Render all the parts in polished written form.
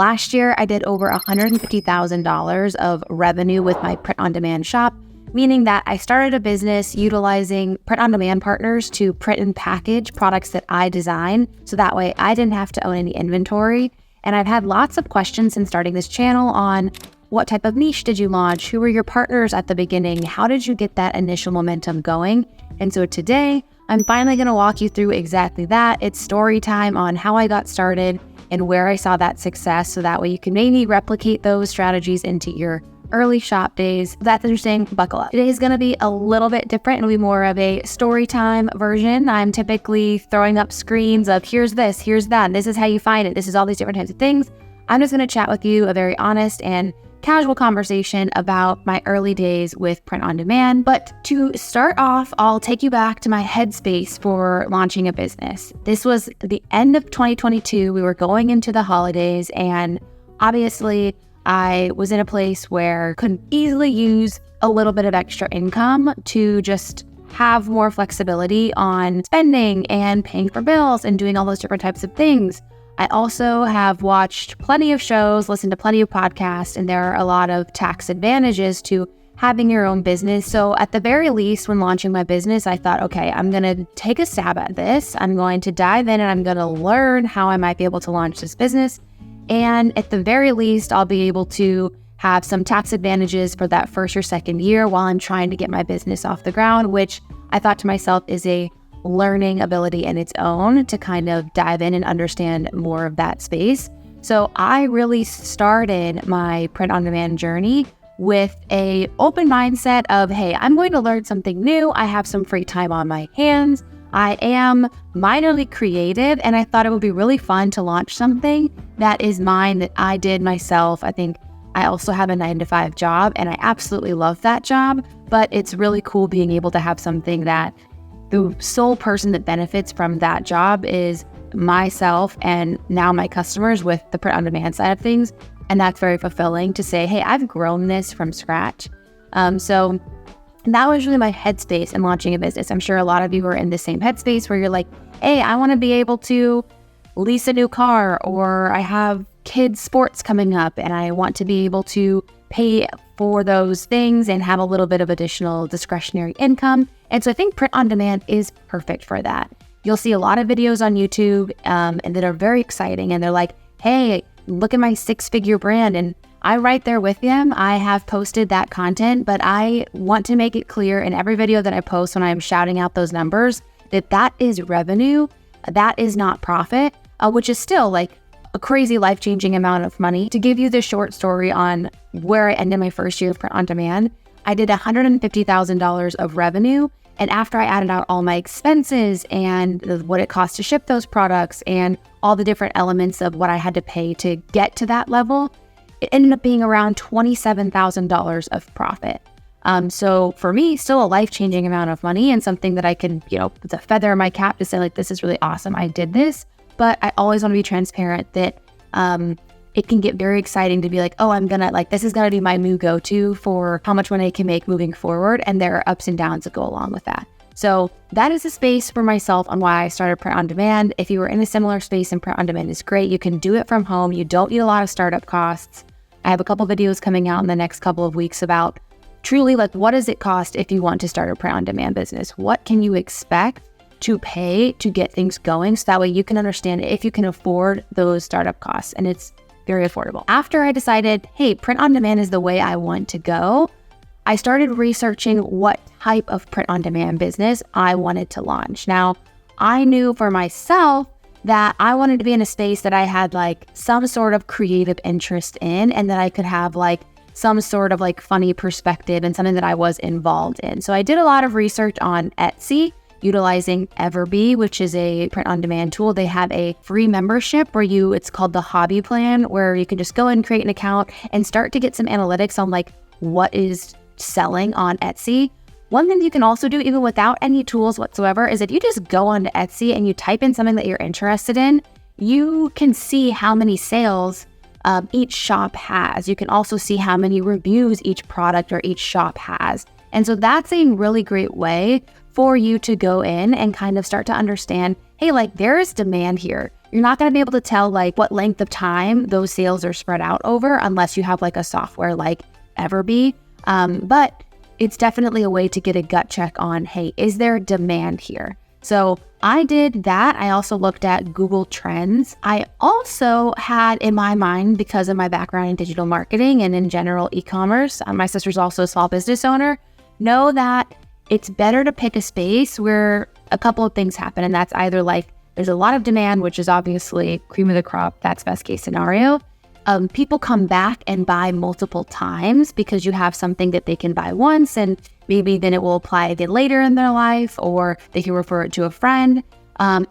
Last year, I did over $150,000 of revenue with my print-on-demand shop, meaning that I started a business utilizing print-on-demand partners to print and package products that I design, so that way I didn't have to own any inventory. And I've had lots of questions since starting this channel on what type of niche did you launch? Who were your partners at the beginning? How did you get that initial momentum going? And so today, I'm finally going to walk you through exactly that. It's story time on how I got started and where I saw that success, so that way you can maybe replicate those strategies into your early shop days. If that's interesting, buckle up. Today is going to be a little bit different. It'll be more of a story time version. I'm typically throwing up screens of here's this, here's that, and this is how you find it. This is all these different types of things. I'm just going to chat with you a very honest and casual conversation about my early days with print on demand. But to start off, I'll take you back to my headspace for launching a business. This was the end of 2022. We were going into the holidays, and obviously I was in a place where I could easily use a little bit of extra income to just have more flexibility on spending and paying for bills and doing all those different types of things. I also have watched plenty of shows, listened to plenty of podcasts, and there are a lot of tax advantages to having your own business. So at the very least, when launching my business, I thought, okay, I'm going to take a stab at this. I'm going to dive in and I'm going to learn how I might be able to launch this business. And at the very least, I'll be able to have some tax advantages for that first or second year while I'm trying to get my business off the ground, which I thought to myself is a learning ability in its own to kind of dive in and understand more of that space. So I really started my print on demand journey with a open mindset of, hey, I'm going to learn something new. I have some free time on my hands. I am minorly creative, and I thought it would be really fun to launch something that is mine, that I did myself. I think I also have a 9-to-5 job, and I absolutely love that job, but it's really cool being able to have something that the sole person that benefits from that job is myself and now my customers with the print on demand side of things. And that's very fulfilling to say, hey, I've grown this from scratch. So that was really my headspace in launching a business. I'm sure a lot of you are in the same headspace where you're like, hey, I want to be able to lease a new car, or I have kids' sports coming up and I want to be able to pay for those things and have a little bit of additional discretionary income. And so I think print on demand is perfect for that. You'll see a lot of videos on YouTube and that are very exciting. And they're like, hey, look at my 6-figure brand. And I'm right there with them. I have posted that content, but I want to make it clear in every video that I post when I'm shouting out those numbers that that is revenue. That is not profit, which is still like a crazy life-changing amount of money. To give you the short story on where I ended my first year of print on demand, I did $150,000 of revenue. And after I added out all my expenses and what it cost to ship those products and all the different elements of what I had to pay to get to that level, it ended up being around $27,000 of profit. So for me, still a life-changing amount of money and something that I can, it's a feather in my cap to say like, this is really awesome. I did this, but I always want to be transparent that it can get very exciting to be like, oh, this is going to be my new go-to for how much money I can make moving forward. And there are ups and downs that go along with that. So that is a space for myself on why I started print on demand. If you were in a similar space and print on demand is great, you can do it from home. You don't need a lot of startup costs. I have a couple videos coming out in the next couple of weeks about truly like, what does it cost if you want to start a print on demand business? What can you expect to pay to get things going? So that way you can understand if you can afford those startup costs, and it's very affordable. After I decided, hey, print on demand is the way I want to go, I started researching what type of print on demand business I wanted to launch. Now, I knew for myself that I wanted to be in a space that I had like some sort of creative interest in, and that I could have like some sort of like funny perspective and something that I was involved in. So I did a lot of research on Etsy, utilizing Everbee, which is a print-on-demand tool. They have a free membership where it's called the hobby plan, where you can just go and create an account and start to get some analytics on like what is selling on Etsy. One thing you can also do even without any tools whatsoever is if you just go onto Etsy and you type in something that you're interested in, you can see how many sales each shop has. You can also see how many reviews each product or each shop has. And so that's a really great way for you to go in and kind of start to understand, hey, like there is demand here. you're not going to be able to tell like what length of time those sales are spread out over unless you have like a software like Everbee. But it's definitely a way to get a gut check on, hey, is there demand here? So I did that. I also looked at Google Trends. I also had in my mind, because of my background in digital marketing and in general e-commerce, my sister's also a small business owner, know that it's better to pick a space where a couple of things happen. And that's either like there's a lot of demand, which is obviously cream of the crop. That's best case scenario. People come back and buy multiple times because you have something that they can buy once and maybe then it will apply again later in their life, or they can refer it to a friend.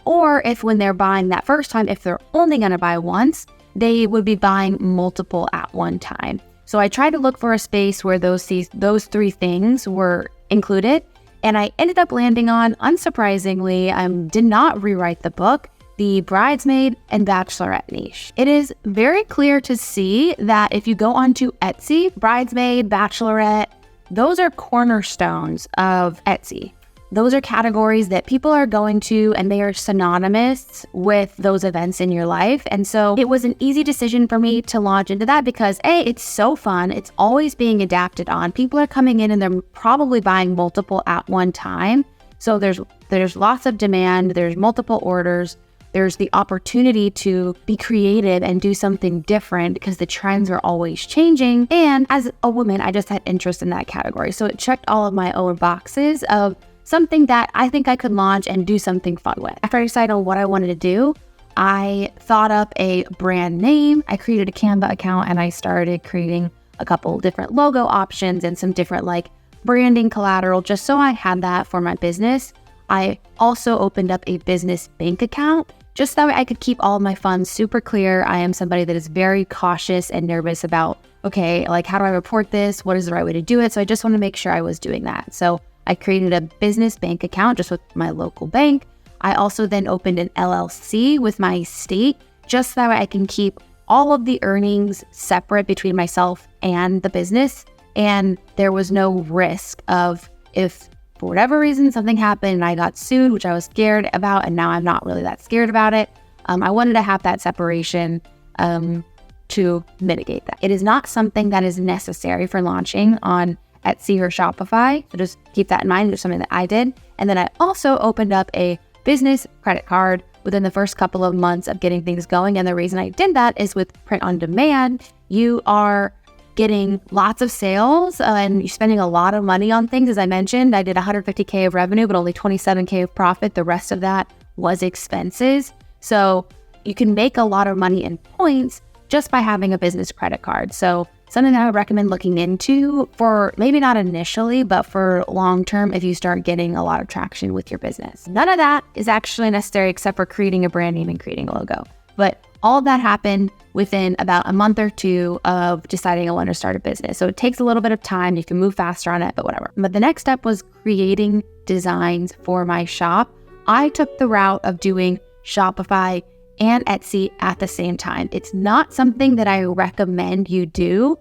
Or if when they're buying that first time, if they're only going to buy once, they would be buying multiple at one time. So I tried to look for a space where those three things were included. And I ended up landing on, unsurprisingly, did not rewrite the book, the bridesmaid and bachelorette niche. It is very clear to see that if you go onto Etsy, bridesmaid, bachelorette, those are cornerstones of Etsy. Those are categories that people are going to, and they are synonymous with those events in your life. And so it was an easy decision for me to launch into that because A, it's so fun. It's always being adapted on. People are coming in and they're probably buying multiple at one time. So there's lots of demand. There's multiple orders. There's the opportunity to be creative and do something different because the trends are always changing. And as a woman, I just had interest in that category. So it checked all of my own boxes of something that I think I could launch and do something fun with. After I decided on what I wanted to do, I thought up a brand name. I created a Canva account and I started creating a couple different logo options and some different like branding collateral just so I had that for my business. I also opened up a business bank account just that way I could keep all of my funds super clear. I am somebody that is very cautious and nervous about, okay, like how do I report this? What is the right way to do it? So I just want to make sure I was doing that. So I created a business bank account just with my local bank. I also then opened an LLC with my state, just that way I can keep all of the earnings separate between myself and the business. And there was no risk of if for whatever reason something happened and I got sued, which I was scared about, and now I'm not really that scared about it. I wanted to have that separation to mitigate that. It is not something that is necessary for launching on Etsy or Shopify. So just keep that in mind. It's something that I did. And then I also opened up a business credit card within the first couple of months of getting things going. And the reason I did that is with print on demand, you are getting lots of sales and you're spending a lot of money on things. As I mentioned, I did $150K of revenue, but only $27K of profit. The rest of that was expenses. So you can make a lot of money in points just by having a business credit card. So something that I would recommend looking into for maybe not initially, but for long term if you start getting a lot of traction with your business. None of that is actually necessary except for creating a brand name and creating a logo. But all of that happened within about a month or two of deciding I want to start a business. So it takes a little bit of time. You can move faster on it, but whatever. But the next step was creating designs for my shop. I took the route of doing Shopify and Etsy at the same time. It's not something that I recommend you do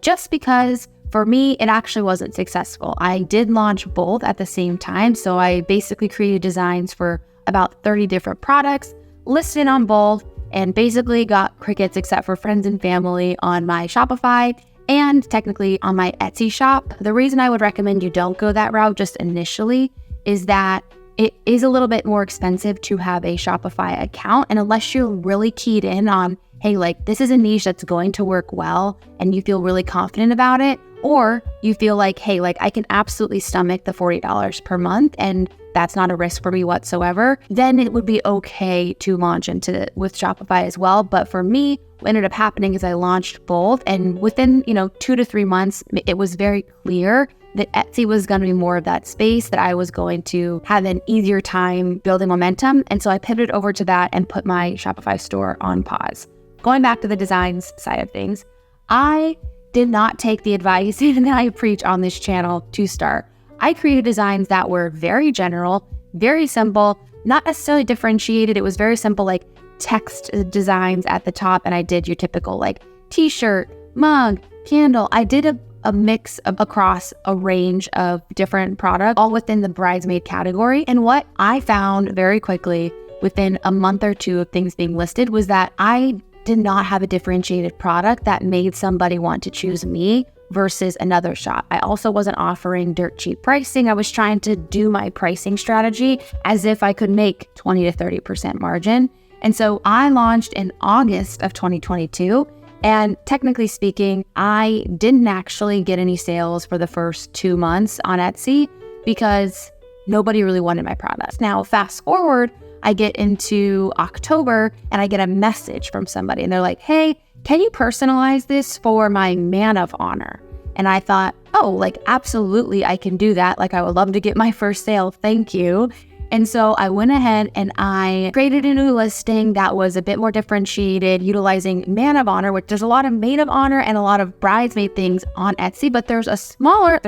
just because for me, it actually wasn't successful. I did launch both at the same time. So I basically created designs for about 30 different products, listed on both, and basically got crickets except for friends and family on my Shopify and technically on my Etsy shop. The reason I would recommend you don't go that route just initially is that it is a little bit more expensive to have a Shopify account. And unless you're really keyed in on, hey, like this is a niche that's going to work well and you feel really confident about it, or you feel like, hey, like I can absolutely stomach the $40 per month and that's not a risk for me whatsoever, then it would be okay to launch into with Shopify as well. But for me, what ended up happening is I launched both, and within 2 to 3 months, it was very clear that Etsy was going to be more of that space, that I was going to have an easier time building momentum. And so I pivoted over to that and put my Shopify store on pause. Going back to the designs side of things, I did not take the advice that I preach on this channel to start. I created designs that were very general, very simple, not necessarily differentiated. It was very simple, like text designs at the top. And I did your typical like t-shirt, mug, candle. I did a mix across a range of different products, all within the bridesmaid category. And what I found very quickly within a month or two of things being listed was that I did not have a differentiated product that made somebody want to choose me versus another shop. I also wasn't offering dirt cheap pricing. I was trying to do my pricing strategy as if I could make 20 to 30% margin. And so I launched in August of 2022. And technically speaking, I didn't actually get any sales for the first 2 months on Etsy because nobody really wanted my products. Now, fast forward, I get into October and I get a message from somebody and they're like, hey, can you personalize this for my man of honor? And I thought, oh, like, absolutely, I can do that. Like, I would love to get my first sale. Thank you. And so I went ahead and I created a new listing that was a bit more differentiated, utilizing man of honor, which there's a lot of maid of honor and a lot of bridesmaid things on Etsy, but there's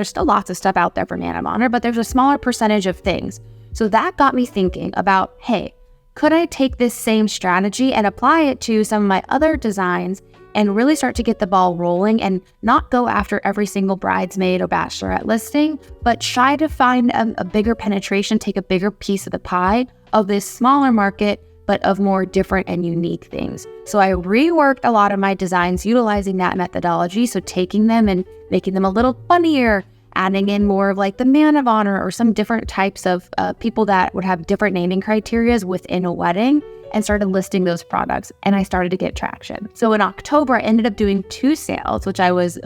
still lots of stuff out there for man of honor, but there's a smaller percentage of things. So that got me thinking about, hey, could I take this same strategy and apply it to some of my other designs and really start to get the ball rolling and not go after every single bridesmaid or bachelorette listing, but try to find a bigger penetration, take a bigger piece of the pie of this smaller market, but of more different and unique things. So I reworked a lot of my designs utilizing that methodology. So taking them and making them a little funnier, adding in more of like the man of honor or some different types of people that would have different naming criteria within a wedding, and started listing those products, and I started to get traction. So in October, I ended up doing 2 sales, which I was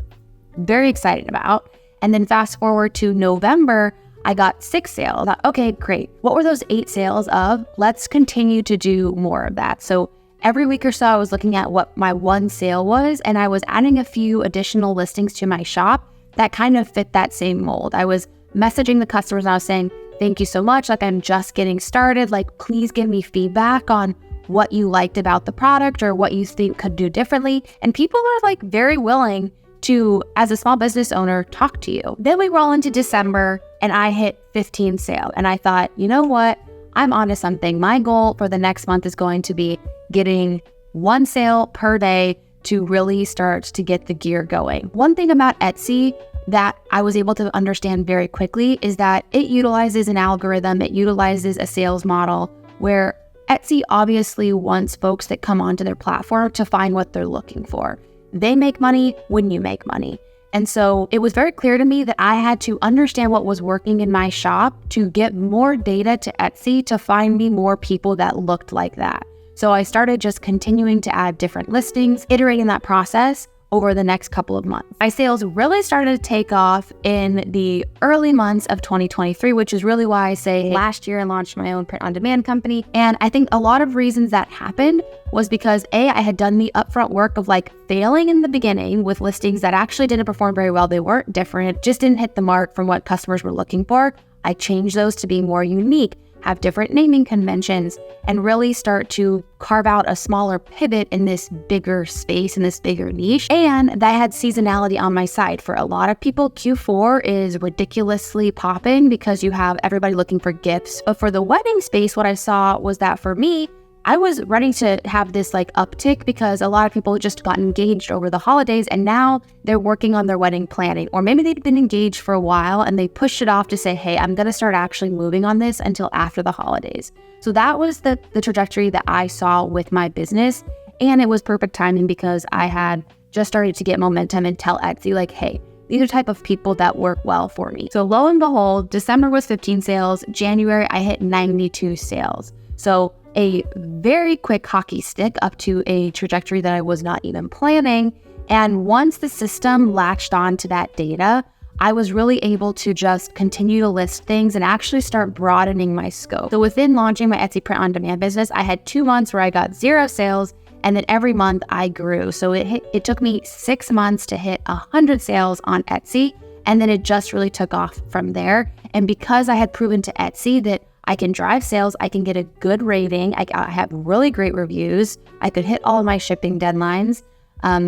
very excited about. And then fast forward to November, I got 6 sales. I thought, okay, great. What were those 8 sales of? Let's continue to do more of that. So every week or so, I was looking at what my 1 sale was, and I was adding a few additional listings to my shop that kind of fit that same mold. I was messaging the customers and I was saying, thank you so much. Like, I'm just getting started. Like, please give me feedback on what you liked about the product or what you think could do differently. And people are like very willing to, as a small business owner, talk to you. Then we roll into December and I hit 15 sales. And I thought, you know what? I'm onto something. My goal for the next month is going to be getting 1 sale per day to really start to get the gear going. One thing about Etsy that I was able to understand very quickly is that it utilizes an algorithm, it utilizes a sales model where Etsy obviously wants folks that come onto their platform to find what they're looking for. They make money when you make money. And so it was very clear to me that I had to understand what was working in my shop to get more data to Etsy to find me more people that looked like that. So I started just continuing to add different listings, iterating that process over the next couple of months. My sales really started to take off in the early months of 2023, which is really why I say last year I launched my own print-on-demand company. And I think a lot of reasons that happened was because I had done the upfront work of like failing in the beginning with listings that actually didn't perform very well. They weren't different, just didn't hit the mark from what customers were looking for. I changed those to be more unique, have different naming conventions, and really start to carve out a smaller pivot in this bigger space, in this bigger niche. And that had seasonality on my side. For a lot of people, Q4 is ridiculously popping because you have everybody looking for gifts. But for the wedding space, what I saw was that for me, I was ready to have this like uptick because a lot of people just got engaged over the holidays and now they're working on their wedding planning. Or maybe they'd been engaged for a while and they pushed it off to say, hey, I'm going to start actually moving on this until after the holidays. So that was the trajectory that I saw with my business. And it was perfect timing because I had just started to get momentum and tell Etsy like, hey, these are the type of people that work well for me. So lo and behold, December was 15 sales. January, I hit 92 sales. So a very quick hockey stick up to a trajectory that I was not even planning. And once the system latched on to that data, I was really able to just continue to list things and actually start broadening my scope. So within launching my Etsy print-on-demand business, I had 2 months where I got 0 sales, and then every month I grew. So it took me 6 months to hit 100 sales on Etsy, and then it just really took off from there. And because I had proven to Etsy that I can drive sales, I can get a good rating, I have really great reviews, I could hit all of my shipping deadlines,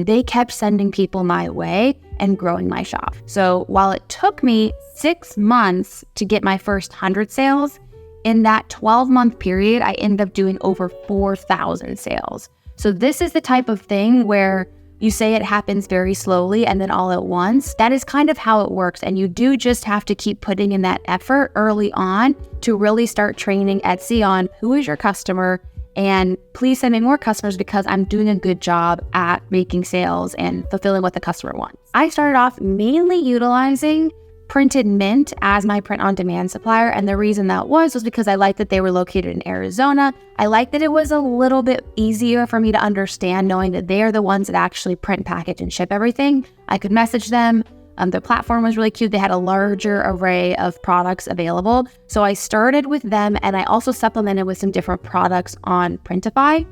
they kept sending people my way and growing my shop. So while it took me 6 months to get my first 100 sales, in that 12-month period, I ended up doing over 4,000 sales. So this is the type of thing where you say it happens very slowly and then all at once. That is kind of how it works. And you do just have to keep putting in that effort early on to really start training Etsy on who is your customer, and please send me more customers because I'm doing a good job at making sales and fulfilling what the customer wants. I started off mainly utilizing Printed Mint as my print-on-demand supplier, and the reason that was because I liked that they were located in Arizona. I liked that it was a little bit easier for me to understand, knowing that they are the ones that actually print, package, and ship everything. I could message them. The platform was really cute. They had a larger array of products available. So I started with them, and I also supplemented with some different products on Printify.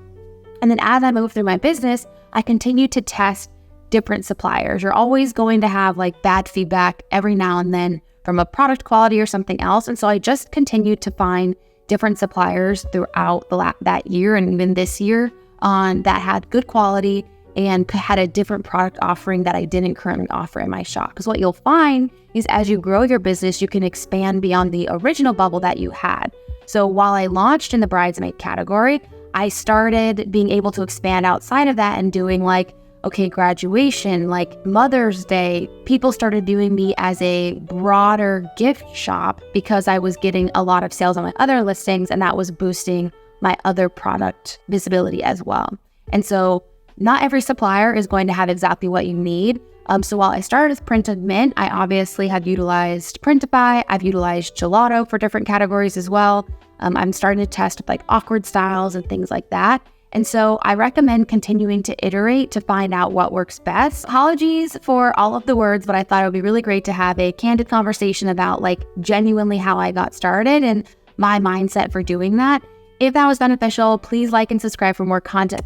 And then as I moved through my business, I continued to test different suppliers. You're always going to have like bad feedback every now and then from a product quality or something else. And so I just continued to find different suppliers throughout that year and even this year that had good quality and had a different product offering that I didn't currently offer in my shop. Because what you'll find is as you grow your business, you can expand beyond the original bubble that you had. So while I launched in the bridesmaid category, I started being able to expand outside of that and doing like, okay, graduation, like Mother's Day. People started viewing me as a broader gift shop because I was getting a lot of sales on my other listings, and that was boosting my other product visibility as well. And so not every supplier is going to have exactly what you need. So while I started with Printed Mint, I obviously have utilized Printify. I've utilized Gelato for different categories as well. I'm starting to test with like awkward styles and things like that. And so I recommend continuing to iterate to find out what works best. Apologies for all of the words, but I thought it would be really great to have a candid conversation about like genuinely how I got started and my mindset for doing that. If that was beneficial, please like and subscribe for more content